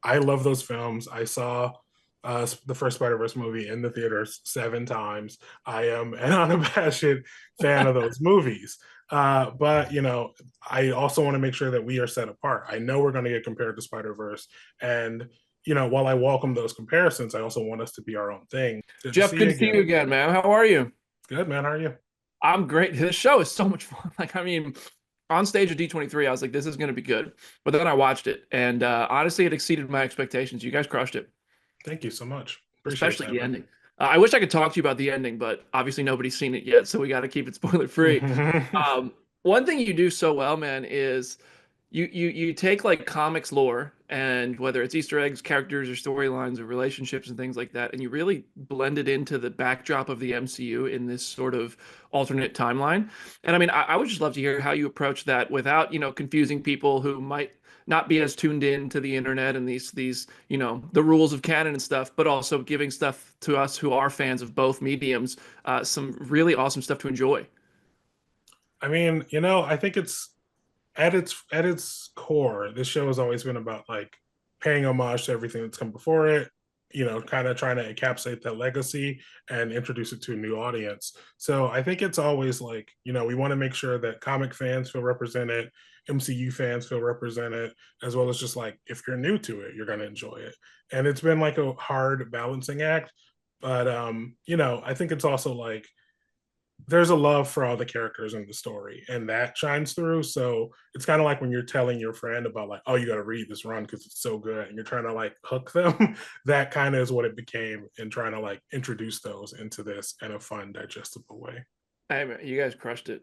I love those films. I saw the first Spider-Verse movie in the theaters 7 times. I am an unabashed fan of those movies. But I also want to make sure that we are set apart. I know we're going to get compared to Spider-Verse, and while I welcome those comparisons, I also want us to be our own thing. Good to Jeff, see good you to see you again. again, man. How are you? Good man, how are you? I'm great. This show is so much fun. On stage at D23, I was like, this is going to be good. But then I watched it, and honestly, it exceeded my expectations. You guys crushed it, Thank you so much. Appreciate especially that, the man. ending. I wish I could talk to you about the ending, but obviously nobody's seen it yet, so we got to keep it spoiler free. One thing you do so well, man, is you take like comics lore and whether it's Easter eggs, characters, or storylines, or relationships and things like that, and you really blend it into the backdrop of the MCU in this sort of alternate timeline. And I mean, I would just love to hear how you approach that without, confusing people who might not be as tuned in to the internet and these, the rules of canon and stuff, but also giving stuff to us who are fans of both mediums, some really awesome stuff to enjoy. I mean, I think it's at its core, this show has always been about like paying homage to everything that's come before it, kind of trying to encapsulate that legacy and introduce it to a new audience. So I think it's always like, we want to make sure that comic fans feel represented, MCU fans feel represented, as well as just like if you're new to it, you're going to enjoy it. And it's been like a hard balancing act. But I think it's also like there's a love for all the characters in the story and that shines through. So it's kind of like when you're telling your friend about like, oh, you got to read this run because it's so good and you're trying to like hook them. That kind of is what it became in trying to like introduce those into this in a fun digestible way. Hey man, you guys crushed it.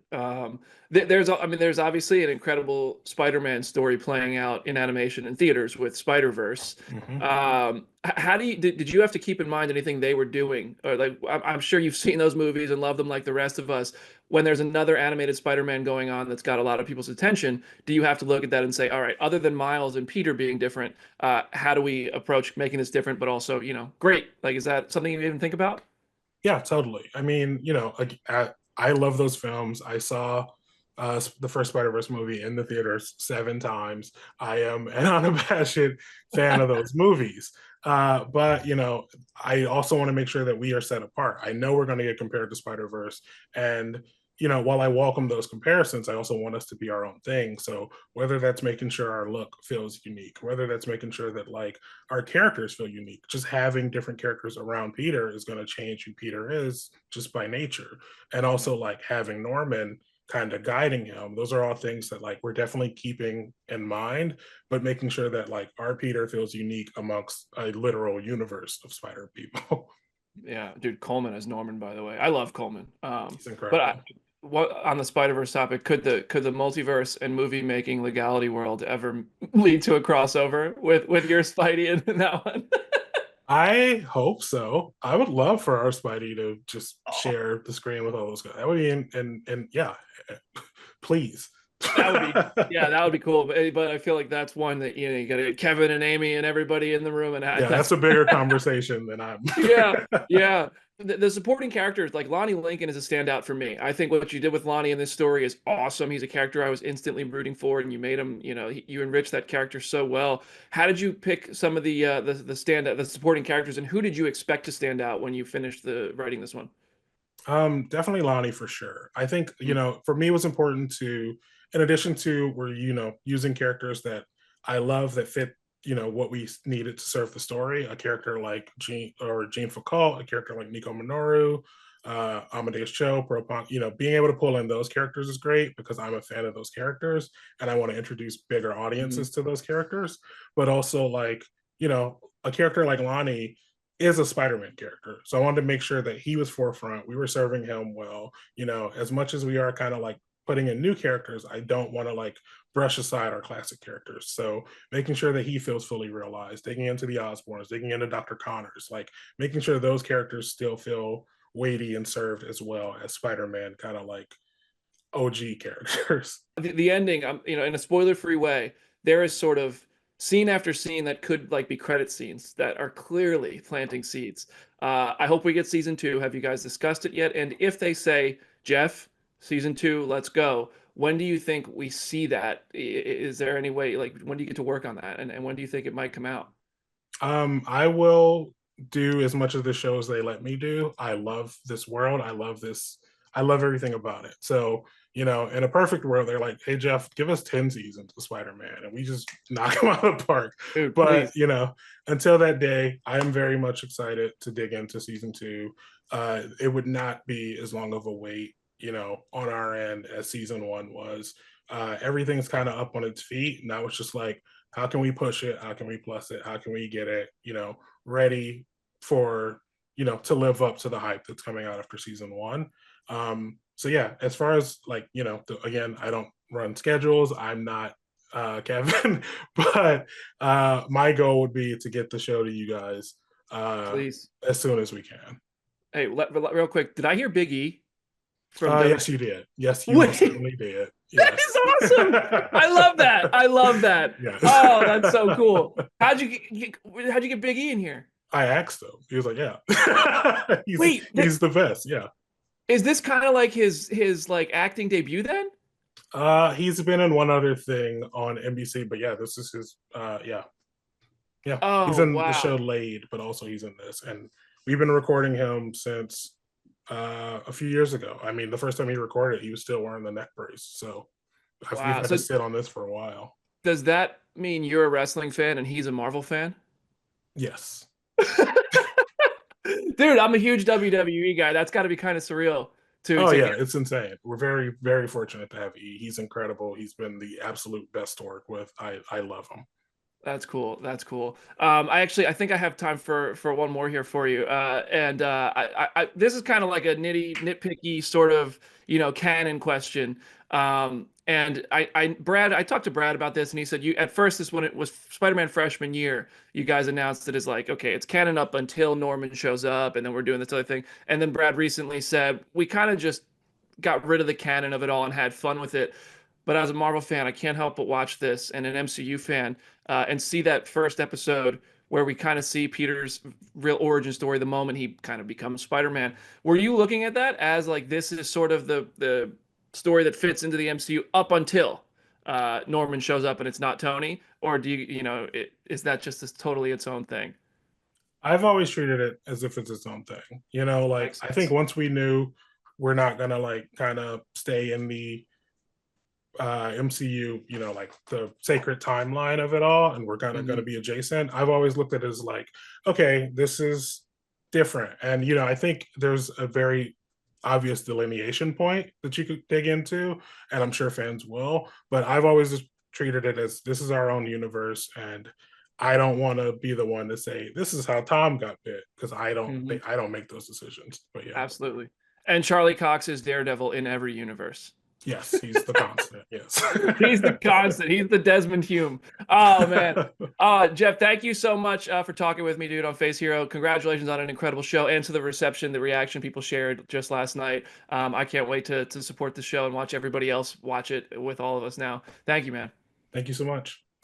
There's obviously an incredible Spider-Man story playing out in animation in theaters with Spider-Verse. Mm-hmm. How do did you have to keep in mind anything they were doing? Or like, I'm sure you've seen those movies and love them like the rest of us. When there's another animated Spider-Man going on that's got a lot of people's attention, do you have to look at that and say, all right, other than Miles and Peter being different, how do we approach making this different, but also, great? Like, is that something you even think about? Yeah, totally. I mean, like, I love those films. I saw the first Spider-Verse movie in the theaters 7 times. I am an unabashed fan of those movies. But I also want to make sure that we are set apart. I know we're going to get compared to Spider-Verse, and while I welcome those comparisons, I also want us to be our own thing. So whether that's making sure our look feels unique, whether that's making sure that like our characters feel unique, just having different characters around Peter is going to change who Peter is just by nature. And also like having Norman kind of guiding him. Those are all things that like we're definitely keeping in mind, but making sure that like our Peter feels unique amongst a literal universe of spider people. Yeah, dude, Coleman as Norman, by the way. I love Coleman. He's But incredible. what on the Spider-Verse topic, could the multiverse and movie making legality world ever lead to a crossover with your Spidey in that one? I hope so. I would love for our Spidey to just Oh, share the screen with all those guys. That would be and yeah, please. that would be yeah, that would be cool. But I feel like that's one that you got to get Kevin and Amy and everybody in the room, and Yeah, that's that's a bigger conversation than I'm. yeah, yeah. The supporting characters, like Lonnie Lincoln, is a standout for me. I think what you did with Lonnie in this story is awesome. He's a character I was instantly rooting for, and you made him, you enriched that character so well. How did you pick some of the supporting characters, and who did you expect to stand out when you finished the writing this one? Definitely Lonnie for sure. I think, for me it was important to, in addition to we're, using characters that I love that fit, what we needed to serve the story, a character like Jean Foucault, a character like Nico Minoru, Amadeus Cho, Propon, being able to pull in those characters is great because I'm a fan of those characters and I want to introduce bigger Mhm. audiences to those characters. But also like, a character like Lonnie is a Spider-Man character. So I wanted to make sure that he was forefront. We were serving him well. As much as we are kind of like putting in new characters, I don't want to like brush aside our classic characters. So making sure that he feels fully realized, digging into the Osborns, digging into Dr. Connors, like making sure those characters still feel weighty and served as well as Spider-Man kind of like OG characters. The ending, in a spoiler-free way, there is sort of scene after scene that could like be credit scenes that are clearly planting seeds. I hope we get season two. Have you guys discussed it yet? And if they say, Jeff, season two, let's go, when do you think we see that? Is there any way, like, when do you get to work on that? And when do you think it might come out? I will do as much of the show as they let me do. I love this world. I love this. I love everything about it. So, in a perfect world, they're like, "Hey Jeff, give us 10 seasons of Spider-Man," and we just knock them out of the park. Dude, But please. until that day, I am very much excited to dig into season two. It would not be as long of a wait, on our end as season one was. Everything's kind of up on its feet. Now it's just like, how can we push it? How can we plus it? How can we get it, ready for, to live up to the hype that's coming out after season one? So yeah, as far as like, again, I don't run schedules. I'm not Kevin, but my goal would be to get the show to you guys Please. as soon as we can. Hey, real quick, did I hear Big E from Yes, you WC? did. Yes, you most Wait, certainly did. that Yes. is awesome. I love that. I love that. Oh, that's so cool. Yes. How'd you get Big E in here? I asked him. He was like, "Yeah, he's Wait, he's the best." Yeah. is this kind of like his like acting debut then? He's been in one other thing on NBC, but yeah, this is his. Yeah, he's Oh, in the show wow. Laid, but also he's in this, and we've been recording him since a few years ago. I mean, the first time he recorded, he was still wearing the neck brace, so we've Wow. had to So sit on this for a while. does that mean you're a wrestling fan and he's a Marvel fan? Yes. Dude, I'm a huge WWE guy. That's got to be kind of surreal to Oh to yeah, hear. it's insane. We're very, very fortunate to have E. He's incredible. He's been the absolute best to work with. I love him. That's cool. That's cool. I think I have time for one more here for you. And this is kind of like a nitpicky sort of canon question. Brad, I talked to Brad about this, and he said you at first this when it was Spider-Man freshman year, you guys announced it as like, okay, it's canon up until Norman shows up, and then we're doing this other thing. And then Brad recently said we kind of just got rid of the canon of it all and had fun with it. But as a Marvel fan, I can't help but watch this, and an MCU fan, and see that first episode where we kind of see Peter's real origin story, the moment he kind of becomes Spider-Man. Were you looking at that as like this is sort of the story that fits into the MCU up until Norman shows up and it's not Tony, or do is that just this totally its own thing? I've always treated it as if it's its own thing. Like Makes I think sense. once we knew we're not gonna like kind of stay in the MCU, like the sacred timeline of it all, and we're kind of going to Hmm. be adjacent. I've always looked at it as like, okay, this is different, and I think there's a very obvious delineation point that you could dig into, and I'm sure fans will. But I've always just treated it as this is our own universe, and I don't want to be the one to say this is how Tom got bit because Hmm. I don't make those decisions. But yeah, Absolutely. And Charlie Cox is Daredevil in every universe. yes, he's the constant. Yes. He's the constant. He's the Desmond Hume. Oh man. Jeff, thank you so much for talking with me, dude, on Face Hero. Congratulations on an incredible show and to the reception, the reaction people shared just last night. I can't wait to support the show and watch everybody else watch it with all of us now. Thank you, man. Thank you so much.